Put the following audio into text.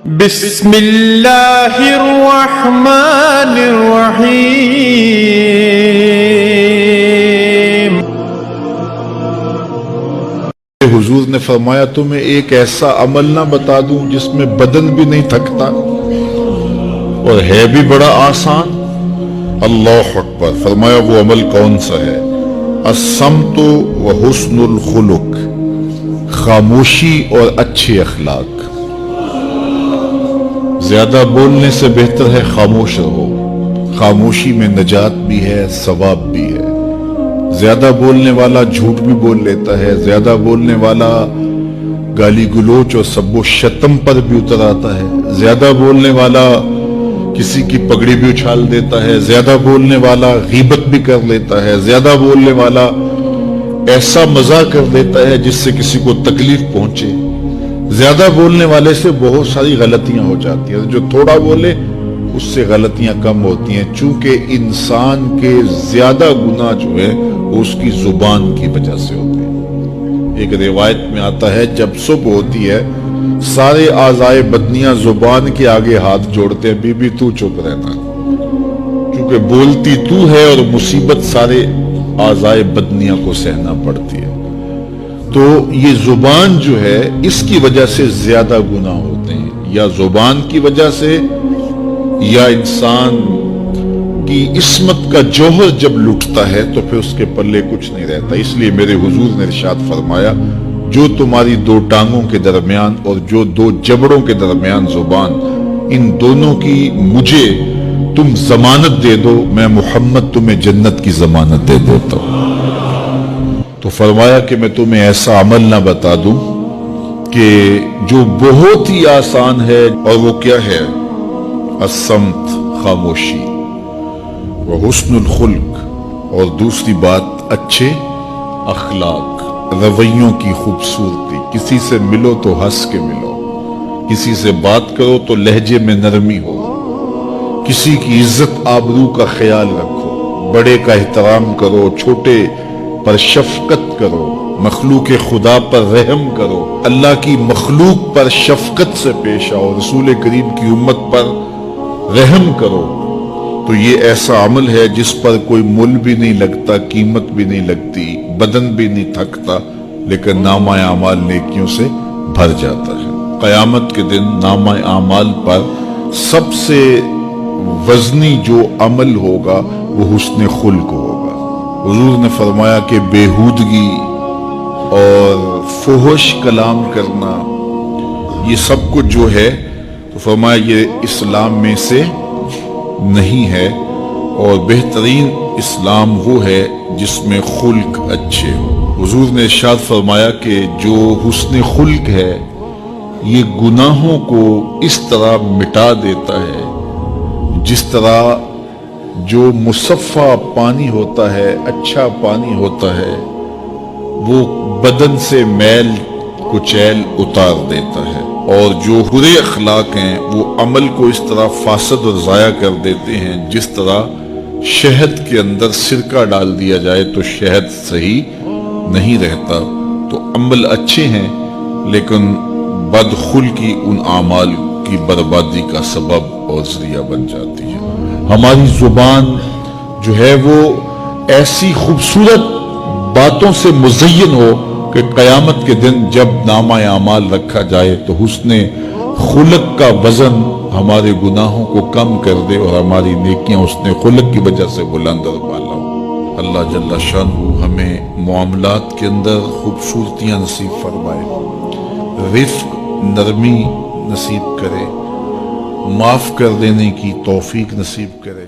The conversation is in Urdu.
بسم اللہ الرحمن الرحیم۔ حضور نے فرمایا تمہیں ایک ایسا عمل نہ بتا دوں جس میں بدن بھی نہیں تھکتا اور ہے بھی بڑا آسان؟ اللہ اکبر۔ فرمایا وہ عمل کون سا ہے؟ الصمت وحسن الخلق، خاموشی اور اچھے اخلاق۔ زیادہ بولنے سے بہتر ہے خاموش رہو، خاموشی میں نجات بھی ہے، ثواب بھی ہے۔ زیادہ بولنے والا جھوٹ بھی بول لیتا ہے، زیادہ بولنے والا گالی گلوچ اور سب و شتم پر بھی اتر آتا ہے، زیادہ بولنے والا کسی کی پگڑی بھی اچھال دیتا ہے، زیادہ بولنے والا غیبت بھی کر لیتا ہے، زیادہ بولنے والا ایسا مزاح کر دیتا ہے جس سے کسی کو تکلیف پہنچے۔ زیادہ بولنے والے سے بہت ساری غلطیاں ہو جاتی ہیں، جو تھوڑا بولے اس سے غلطیاں کم ہوتی ہیں، چونکہ انسان کے زیادہ گناہ جو ہے وہ اس کی زبان کی وجہ سے ہوتے ہیں۔ ایک روایت میں آتا ہے جب صبح ہوتی ہے سارے اعضائے بدنیاں زبان کے آگے ہاتھ جوڑتے ہیں، بی بی تو چپ رہنا، کیونکہ بولتی تو ہے اور مصیبت سارے اعضائے بدنیاں کو سہنا پڑتی ہے۔ تو یہ زبان جو ہے اس کی وجہ سے زیادہ گناہ ہوتے ہیں، یا زبان کی وجہ سے یا انسان کی عصمت کا جوہر جب لٹتا ہے تو پھر اس کے پلے کچھ نہیں رہتا۔ اس لیے میرے حضور نے ارشاد فرمایا جو تمہاری دو ٹانگوں کے درمیان اور جو دو جبڑوں کے درمیان زبان، ان دونوں کی مجھے تم ضمانت دے دو، میں محمد تمہیں جنت کی ضمانت دے دیتا ہوں۔ تو فرمایا کہ میں تمہیں ایسا عمل نہ بتا دوں کہ جو بہت ہی آسان ہے، اور وہ کیا ہے؟ الصمت، خاموشی، وحسن الخلق، اور دوسری بات اچھے اخلاق، رویوں کی خوبصورتی۔ کسی سے ملو تو ہنس کے ملو، کسی سے بات کرو تو لہجے میں نرمی ہو، کسی کی عزت آبرو کا خیال رکھو، بڑے کا احترام کرو، چھوٹے پر شفقت کرو، مخلوق خدا پر رحم کرو، اللہ کی مخلوق پر شفقت سے پیش آؤ، رسول کریم کی امت پر رحم کرو۔ تو یہ ایسا عمل ہے جس پر کوئی مل بھی نہیں لگتا، قیمت بھی نہیں لگتی، بدن بھی نہیں تھکتا، لیکن نامہ اعمال نیکیوں سے بھر جاتا ہے۔ قیامت کے دن نامہ اعمال پر سب سے وزنی جو عمل ہوگا وہ حسن خلق ہوگا۔ حضور نے فرمایا کہ بیہودگی اور فحش کلام کرنا یہ سب کچھ جو ہے، تو فرمایا یہ اسلام میں سے نہیں ہے، اور بہترین اسلام وہ ہے جس میں خلق اچھے ہو۔ حضور نے ارشاد فرمایا کہ جو حسن خلق ہے یہ گناہوں کو اس طرح مٹا دیتا ہے جس طرح جو مصفہ پانی ہوتا ہے، اچھا پانی ہوتا ہے، وہ بدن سے میل کچیل اتار دیتا ہے، اور جو برے اخلاق ہیں وہ عمل کو اس طرح فاسد اور ضائع کر دیتے ہیں جس طرح شہد کے اندر سرکہ ڈال دیا جائے تو شہد صحیح نہیں رہتا۔ تو عمل اچھے ہیں لیکن بدخلقی ان اعمال کی بربادی کا سبب اور ذریعہ بن جاتی ہے۔ ہماری زبان جو ہے وہ ایسی خوبصورت باتوں سے مزین ہو کہ قیامت کے دن جب نامہ اعمال رکھا جائے تو حسن خلق کا وزن ہمارے گناہوں کو کم کر دے اور ہماری نیکیاں حسن خلق کی وجہ سے بلند اور بالا ہو۔ اللہ جل شانہ ہمیں معاملات کے اندر خوبصورتیاں نصیب فرمائے، رفق، نرمی نصیب کرے، معاف کر دینے کی توفیق نصیب کرے۔